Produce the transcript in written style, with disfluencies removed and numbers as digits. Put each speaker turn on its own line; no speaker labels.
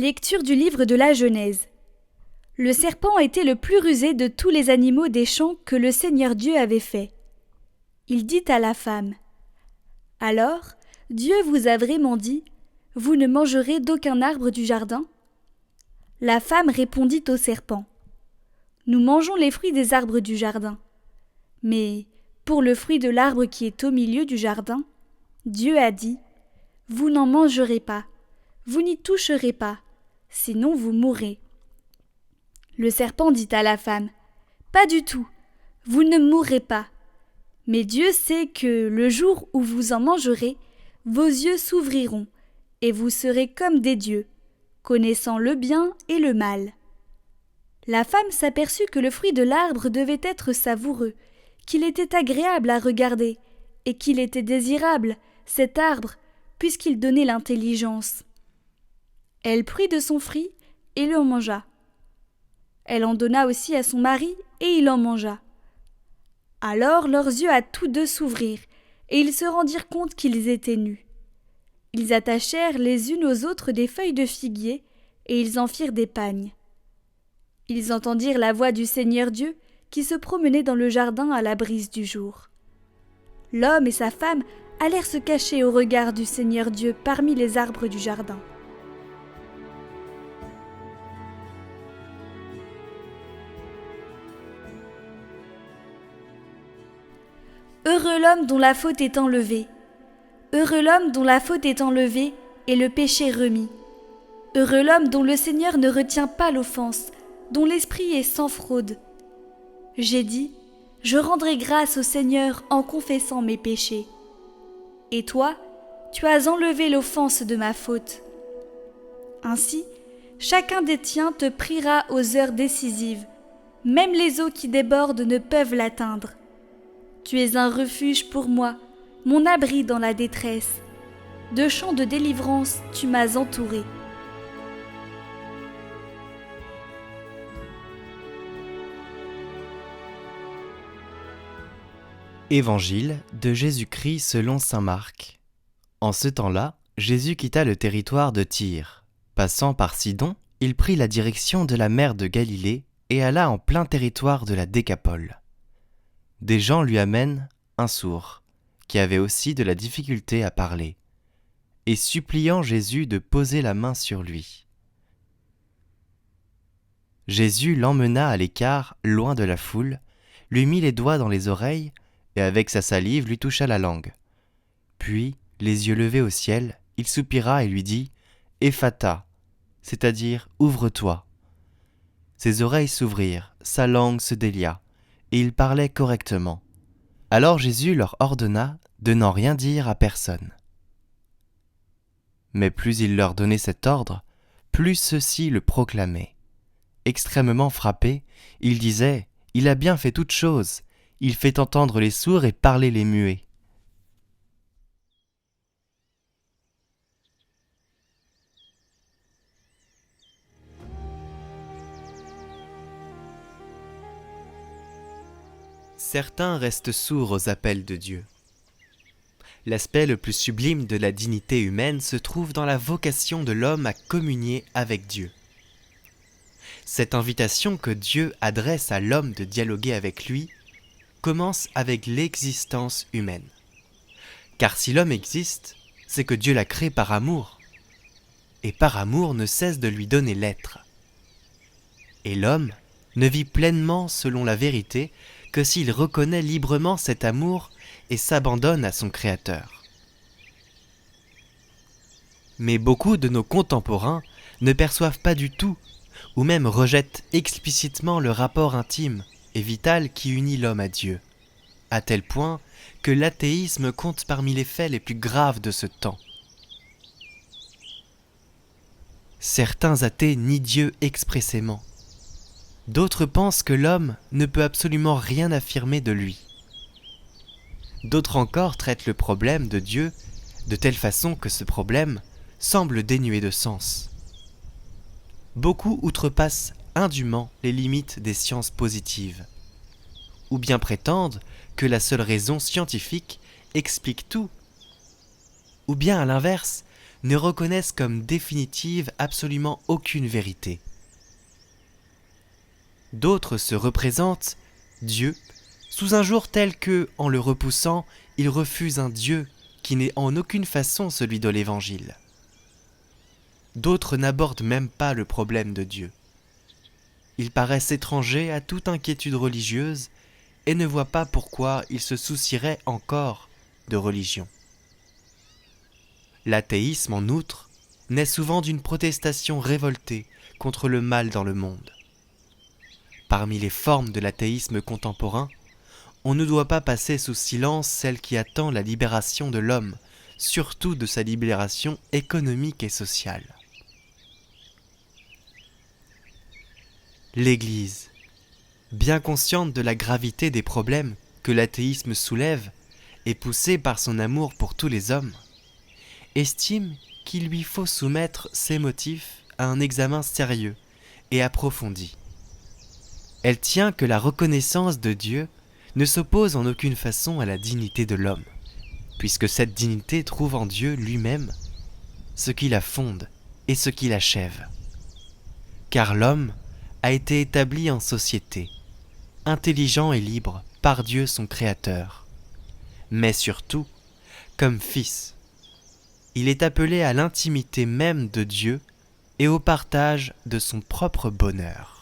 Lecture du livre de la Genèse. Le serpent était le plus rusé de tous les animaux des champs que le Seigneur Dieu avait faits. Il dit à la femme : « Alors, Dieu vous a vraiment dit : vous ne mangerez d'aucun arbre du jardin ? » La femme répondit au serpent : « Nous mangeons les fruits des arbres du jardin. Mais pour le fruit de l'arbre qui est au milieu du jardin, Dieu a dit : vous n'en mangerez pas. Vous n'y toucherez pas, sinon vous mourrez. » Le serpent dit à la femme : « Pas du tout, vous ne mourrez pas. Mais Dieu sait que le jour où vous en mangerez, vos yeux s'ouvriront, et vous serez comme des dieux, connaissant le bien et le mal. » La femme s'aperçut que le fruit de l'arbre devait être savoureux, qu'il était agréable à regarder, et qu'il était désirable, cet arbre, puisqu'il donnait l'intelligence. Elle prit de son fruit et l'en mangea. Elle en donna aussi à son mari et il en mangea. Alors leurs yeux à tous deux s'ouvrirent et ils se rendirent compte qu'ils étaient nus. Ils attachèrent les unes aux autres des feuilles de figuier et ils en firent des pagnes. Ils entendirent la voix du Seigneur Dieu qui se promenait dans le jardin à la brise du jour. L'homme et sa femme allèrent se cacher au regard du Seigneur Dieu parmi les arbres du jardin. Heureux l'homme dont la faute est enlevée. Heureux l'homme dont la faute est enlevée et le péché remis. Heureux l'homme dont le Seigneur ne retient pas l'offense, dont l'esprit est sans fraude. J'ai dit : je rendrai grâce au Seigneur en confessant mes péchés. Et toi, tu as enlevé l'offense de ma faute. Ainsi, chacun des tiens te priera aux heures décisives. Même les eaux qui débordent ne peuvent l'atteindre. Tu es un refuge pour moi, mon abri dans la détresse. De chants de délivrance, tu m'as entouré.
Évangile de Jésus-Christ selon saint Marc. En ce temps-là, Jésus quitta le territoire de Tyr. Passant par Sidon, il prit la direction de la mer de Galilée et alla en plein territoire de la Décapole. Des gens lui amènent un sourd, qui avait aussi de la difficulté à parler, et suppliant Jésus de poser la main sur lui. Jésus l'emmena à l'écart, loin de la foule, lui mit les doigts dans les oreilles, et avec sa salive lui toucha la langue. Puis, les yeux levés au ciel, il soupira et lui dit « Ephata », c'est-à-dire « Ouvre-toi ». Ses oreilles s'ouvrirent, sa langue se délia, et il parlait correctement. Alors Jésus leur ordonna de n'en rien dire à personne. Mais plus il leur donnait cet ordre, plus ceux-ci le proclamaient. Extrêmement frappé, il disait « Il a bien fait toutes choses, il fait entendre les sourds et parler les muets. » Certains restent sourds aux appels de Dieu. L'aspect le plus sublime de la dignité humaine se trouve dans la vocation de l'homme à communier avec Dieu. Cette invitation que Dieu adresse à l'homme de dialoguer avec lui commence avec l'existence humaine. Car si l'homme existe, c'est que Dieu l'a créé par amour, et par amour ne cesse de lui donner l'être. Et l'homme ne vit pleinement selon la vérité que s'il reconnaît librement cet amour et s'abandonne à son Créateur. Mais beaucoup de nos contemporains ne perçoivent pas du tout, ou même rejettent explicitement le rapport intime et vital qui unit l'homme à Dieu, à tel point que l'athéisme compte parmi les faits les plus graves de ce temps. Certains athées nient Dieu expressément. D'autres pensent que l'homme ne peut absolument rien affirmer de lui. D'autres encore traitent le problème de Dieu de telle façon que ce problème semble dénué de sens. Beaucoup outrepassent indûment les limites des sciences positives, ou bien prétendent que la seule raison scientifique explique tout, ou bien à l'inverse, ne reconnaissent comme définitive absolument aucune vérité. D'autres se représentent Dieu sous un jour tel que, en le repoussant, ils refusent un Dieu qui n'est en aucune façon celui de l'Évangile. D'autres n'abordent même pas le problème de Dieu. Ils paraissent étrangers à toute inquiétude religieuse et ne voient pas pourquoi ils se soucieraient encore de religion. L'athéisme, en outre, naît souvent d'une protestation révoltée contre le mal dans le monde. Parmi les formes de l'athéisme contemporain, on ne doit pas passer sous silence celle qui attend la libération de l'homme, surtout de sa libération économique et sociale. L'Église, bien consciente de la gravité des problèmes que l'athéisme soulève et poussée par son amour pour tous les hommes, estime qu'il lui faut soumettre ses motifs à un examen sérieux et approfondi. Elle tient que la reconnaissance de Dieu ne s'oppose en aucune façon à la dignité de l'homme, puisque cette dignité trouve en Dieu lui-même ce qui la fonde et ce qui l'achève. Car l'homme a été établi en société, intelligent et libre par Dieu son Créateur, mais surtout comme fils. Il est appelé à l'intimité même de Dieu et au partage de son propre bonheur.